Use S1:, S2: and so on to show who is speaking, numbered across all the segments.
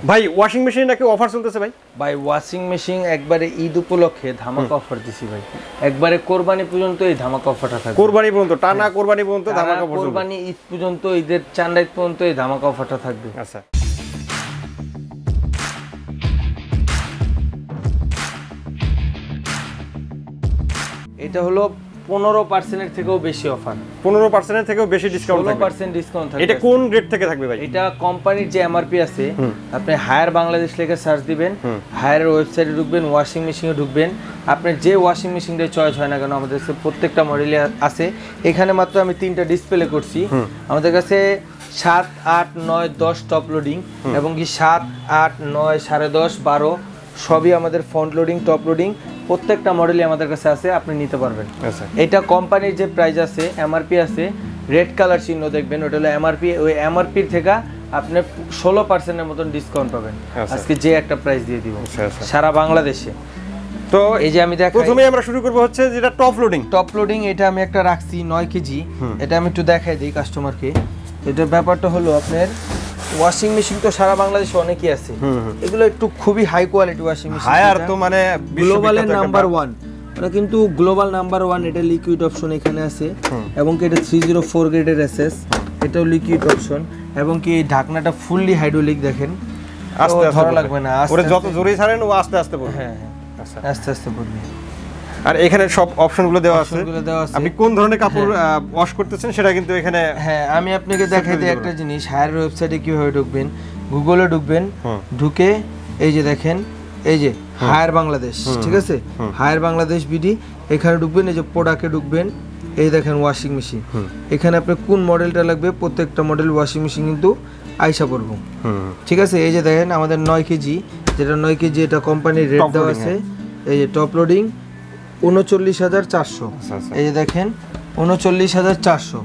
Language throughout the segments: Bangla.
S1: ভাই ওয়াশিং মেশিন নাকি অফার চলতেছে ভাই?
S2: ভাই ওয়াশিং মেশিন একবারে ঈদ উপলক্ষে ধামাকা অফার দিছি ভাই, একবারে কোরবানি পর্যন্ত এই ধামাকা অফারটা থাকবে।
S1: কোরবানি পর্যন্ত, টানা কোরবানি পর্যন্ত ধামাকা অফার,
S2: কোরবানি ঈদ পর্যন্ত, ঈদের চাঁদা ঈদ পর্যন্ত এই ধামাকা অফারটা থাকবে।
S1: আচ্ছা,
S2: এটা হলো 15% থেকেও বেশি অফার,
S1: 15% থেকেও বেশি ডিসকাউন্ট,
S2: 16% ডিসকাউন্ট থাকবে।
S1: এটা কোন রেট থেকে থাকবে ভাই?
S2: এটা কোম্পানির যে এমআরপি আছে, আপনি হায়ার বাংলাদেশ লিখে সার্চ দিবেন, হায়ারের ওয়েবসাইটে ঢুকবেন, ওয়াশিং মেশিনে ঢুকবেন, আপনার যে ওয়াশিং মেশিনটা চয়েস হয় না কেন আমাদের কাছে প্রত্যেকটা মডেলে আছে। এখানে মাত্র আমি 3টা ডিসপ্লে করছি। আমাদের কাছে 7, 8, 9, 10 টপ লোডিং এবং কি 7, 8, 9, 10.5, 12 সবই আমাদের ফ্রন্ট লোডিং, টপ লোডিং প্রত্যেকটা মডেলই আমাদের কাছে আছে, আপনি নিতে পারবেন। এটা কোম্পানির যে প্রাইস আছে, এমআরপি আছে, রেড কালার চিহ্ন দেখবেন, ওটা হলো এমআরপি। ওই এমআরপির থেকে আপনি 16%-এর মতন ডিসকাউন্ট পাবেন আজকে যে একটা প্রাইস দিয়ে দিব সারা বাংলাদেশে। তো এই যে আমি দেখাই,
S1: প্রথমে আমরা শুরু করব হচ্ছে যেটা টপ লোডিং।
S2: টপ লোডিং এটা আমি একটা রাখছি 9 কেজি, এটা আমি একটু দেখাই দিই কাস্টমারকে। এটার ব্যাপারটা হলো আপনার ওয়াশিং মেশিন তো সারা বাংলাদেশে অনেকই আছে, এগুলো একটু খুবই high quality washing machine,
S1: Haier তো মানে
S2: গ্লোবালের নাম্বার 1, এটা কিন্তু গ্লোবাল নাম্বার 1। এটা লিকুইড অপশন এখানে আছে এবং কি এটা 304 গ্রেডের এসএস, এটাও লিকুইড অপশন এবং কি এই ঢাকনাটা ফুললি হাইড্রোলিক, দেখেন
S1: আস্তে আস্তে
S2: ধরা লাগবে না,
S1: ওরে যত জোরে ছাড়েন ও আস্তে আস্তে পড়বে।
S2: হ্যাঁ আচ্ছা, আস্তে আস্তে পড়বে।
S1: আর এখানে সব অপশনগুলো দেওয়া আছে, আপনি কোন ধরনের কাপড় ওয়াশ করতেছেন সেটা কিন্তু এখানে।
S2: হ্যাঁ আমি আপনাকে দেখাই দিই একটা জিনিস, হায়ার ওয়েবসাইটে কিভাবে ঢুকবেন, গুগলে ঢুকবেন, ঢুকে এই যে দেখেন এই যে হায়ার বাংলাদেশ, ঠিক আছে, হায়ার বাংলাদেশ বিডি, এখানে ঢুকবেন, এই যে প্রোডাক্টে ঢুকবেন, এই দেখেন ওয়াশিং মেশিন, এখানে আপনি কোন মডেলটা লাগবে প্রত্যেকটা মডেল ওয়াশিং মেশিন কিন্তু আইসা পড়বো, ঠিক আছে। এই যে দেখেন আমাদের 9 কেজি, যেটা 9 কেজি, এটা কোম্পানির রেট দেওয়া আছে, এই যে টপ লোডিং 39,400, এই যে দেখেন 39,400,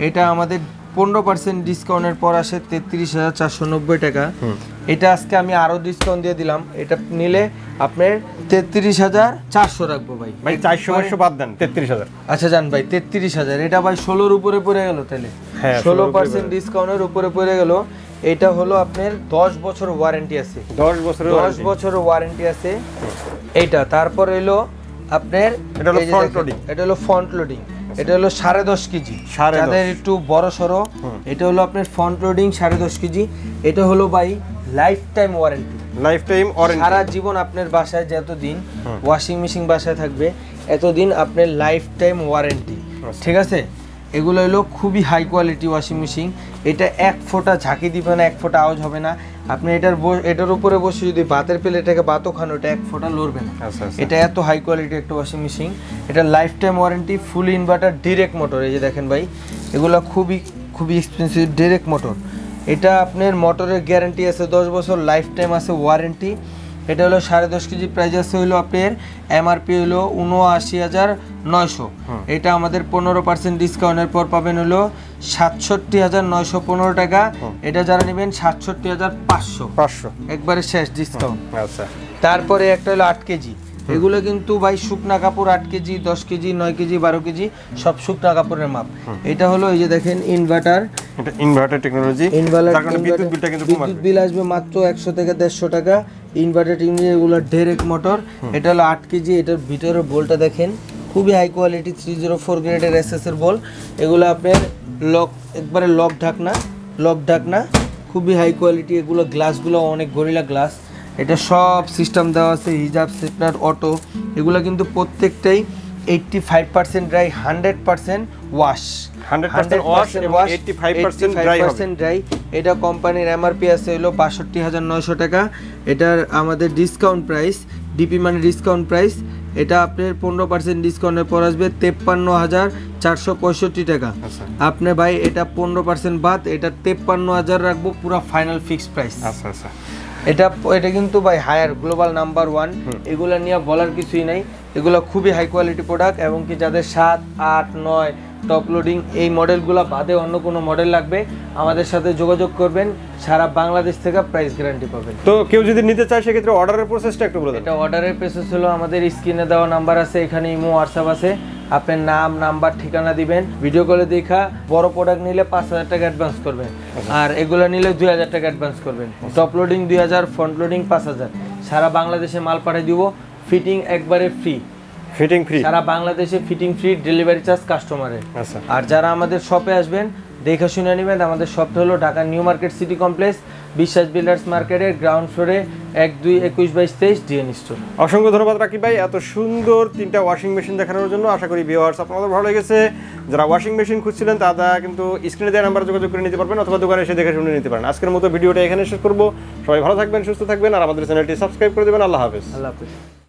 S2: এটা আমাদের 15% ডিসকাউন্টের পর আসে 33,490 টাকা। এটা আজকে আমি আরো ডিসকাউন্ট দিয়ে দিলাম, এটা নিলে আপনার 33,400 রাখবো ভাই।
S1: 400 বাদ দেন, 33,000।
S2: আচ্ছা জান ভাই 33,000, এটা ভাই 16-র উপরে পড়ে গেল, তাহলে 16% ডিসকাউন্টের উপরে পড়ে গেল। এটা হলো আপনার 10 বছর ওয়ারেন্টি আছে, 10 বছর ওয়ারেন্টি আছে এইটা। তারপর হলো আপনার এটা হলো ফ্রন্ট লোডিং, এটা হলো ফ্রন্ট লোডিং, এটা হলো 10.5 কেজি, যাদের একটু বড় সরো, এটা হলো আপনার ফ্রন্ট লোডিং 10.5 কেজি। এটা হলো ভাই লাইফ টাইম ওয়ারেন্টি, সারা জীবন আপনার বাসায় যতদিন ওয়াশিং মেশিন বাসায় থাকবে এতদিন আপনার লাইফ টাইম ওয়ারেন্টি, ঠিক আছে। এগুলো হলো খুবই হাই কোয়ালিটি ওয়াশিং মেশিন, এটা 1 ফোঁটা ঝাঁকি দিবে না, 1 ফোঁটা আওয়াজ হবে না। আপনি এটার উপরে বসে যদি ভাতের প্লেটটাকে ভাতও খান, ওটা 1 ফোঁটা লড়বে না। এটা এত হাই কোয়ালিটি একটা ওয়াশিং মেশিন, এটা লাইফ টাইম ওয়ারেন্টি, ফুল ইনভার্টার, ডিরেক্ট মোটর। এই যে দেখেন ভাই, এগুলো খুবই এক্সপেন্সিভ ডিরেক্ট মোটর। এটা আপনার মোটরের গ্যারান্টি আছে 10 বছর, লাইফ টাইম আছে ওয়ারেন্টি। এটা হলো 10.5 কেজি, প্রাইস আছে হলো আপনার এমআরপি হলো 79,900, এটা আমাদের 15% ডিসকাউন্টের পর পাবেন হলো 67,915 টাকা। এটা যারা নেবেন 67,500, একবারে শেষ ডিসকাউন্ট। আচ্ছা, তারপরে একটা হলো 8 কেজি, এগুলো কিন্তু ভাই শুকনা কাপড় 8 কেজি, 10 কেজি, 9 কেজি, 12 কেজি সব শুকনা কাপড়ের মাপ। এটা হলো এই যে দেখেন ইনভার্টার,
S1: এটা ইনভার্টার টেকনোলজি, যার কারণে বিদ্যুৎ বিলটা কিন্তু কম আসবে,
S2: বিদ্যুৎ বিল আসবে মাত্র 100 থেকে 150 টাকা। ইনভার্টার টেকনোলজি, এগুলো ডাইরেক্ট মোটর। এটা হলো 8 কেজি, এটার ভিতরের বোলটা দেখেন খুবই হাই কোয়ালিটি 304 গ্রেডের এসএস এর বল। এগুলো আপনার লক, একবারে লক ঢাকনা খুবই হাই কোয়ালিটি। এগুলো গ্লাসগুলো অনেক গরিলা গ্লাস, এটা সব সিস্টেম দেওয়া আছে, হিজাব, স্টেপনার, অটো। এগুলো কিন্তু প্রত্যেকটাই 85% ড্রাই, 100% ওয়াশ,
S1: 100% ওয়াশ এবং 85%
S2: ড্রাই। এটা কোম্পানির এমআরপি আছে হলো 62,900 টাকা। এটার আমাদের ডিসকাউন্ট প্রাইস, ডিপি মানে ডিসকাউন্ট প্রাইস, এটা আপনার 15% ডিসকাউন্টের পর আসবে 53,465 টাকা। আপনি ভাই এটা 15% বাদ, এটা 53,000 রাখবো, পুরো ফাইনাল ফিক্সড প্রাইস।
S1: আচ্ছা আচ্ছা,
S2: এটা কিন্তু ভাই হায়ার গ্লোবাল নাম্বার 1, এগুলো নিয়ে বলার কিছুই নাই, এগুলো খুবই হাই কোয়ালিটি প্রোডাক্ট। এবং কি যাদের 7, 8, 9 টপ লোডিং এই মডেলগুলো বাদে অন্য কোনো মডেল লাগবে আমাদের সাথে যোগাযোগ করবেন, সারা বাংলাদেশ থেকে প্রাইস গ্যারান্টি পাবেন।
S1: তো কেউ যদি নিতে চায় সেক্ষেত্রে অর্ডারের প্রসেসটা একটু বলে দেন।
S2: এটা অর্ডারের প্রসেস হলো আমাদের স্ক্রিনে দেওয়া নাম্বার আছে, এখানে ইমো হোয়াটসঅ্যাপ আছে, আপনার নাম নাম্বার ঠিকানা দিবেন, ভিডিও কলে দেখা বড় প্রোডাক্ট নিলে 5000 টাকা অ্যাডভান্স করবেন, আর এগুলো নিলে 2000 টাকা অ্যাডভান্স করবেন। Top loading 2000, front loading 5000। সারা বাংলাদেশে মাল পাঠিয়ে দিব, ফিটিং একবারে ফ্রি।
S1: ফিটিং ফ্রি
S2: সারা বাংলাদেশে ফিটিং ফ্রি, ডেলিভারি চার্জ কাস্টমারের।
S1: আচ্ছা।
S2: আর যারা আমাদের শপে আসবেন দেখে শুনে নেবেন। আমাদের শপটা হলো Dhaka new market city complex, বিশ্বাস বিল্ডার্স মার্কেটের গ্রাউন্ড ফ্লোরে 12212223 ডিএন স্টোর।
S1: অসংখ্য ধন্যবাদ রাকিব ভাই এত সুন্দর 3টা ওয়াশিং মেশিন দেখানোর জন্য। আশা করি ভিউয়ার্স আপনাদের ভালো লেগেছে। যারা ওয়াশিং মেশিন খুঁজছিলেন তারা কিন্তু স্ক্রিনে দেওয়া নাম্বারে যোগাযোগ করে নিতে পারবেন অথবা দোকানে এসে দেখে শুনে নিতে পারেন। আজকের মতো ভিডিওটা এখানে শেষ করব। সবাই ভালো থাকবেন, সুস্থ থাকবেন, আর আমাদের চ্যানেলটি সাবস্ক্রাইব করে দেবেন। আল্লাহ হাফেজ।
S2: আল্লাহ হাফেজ।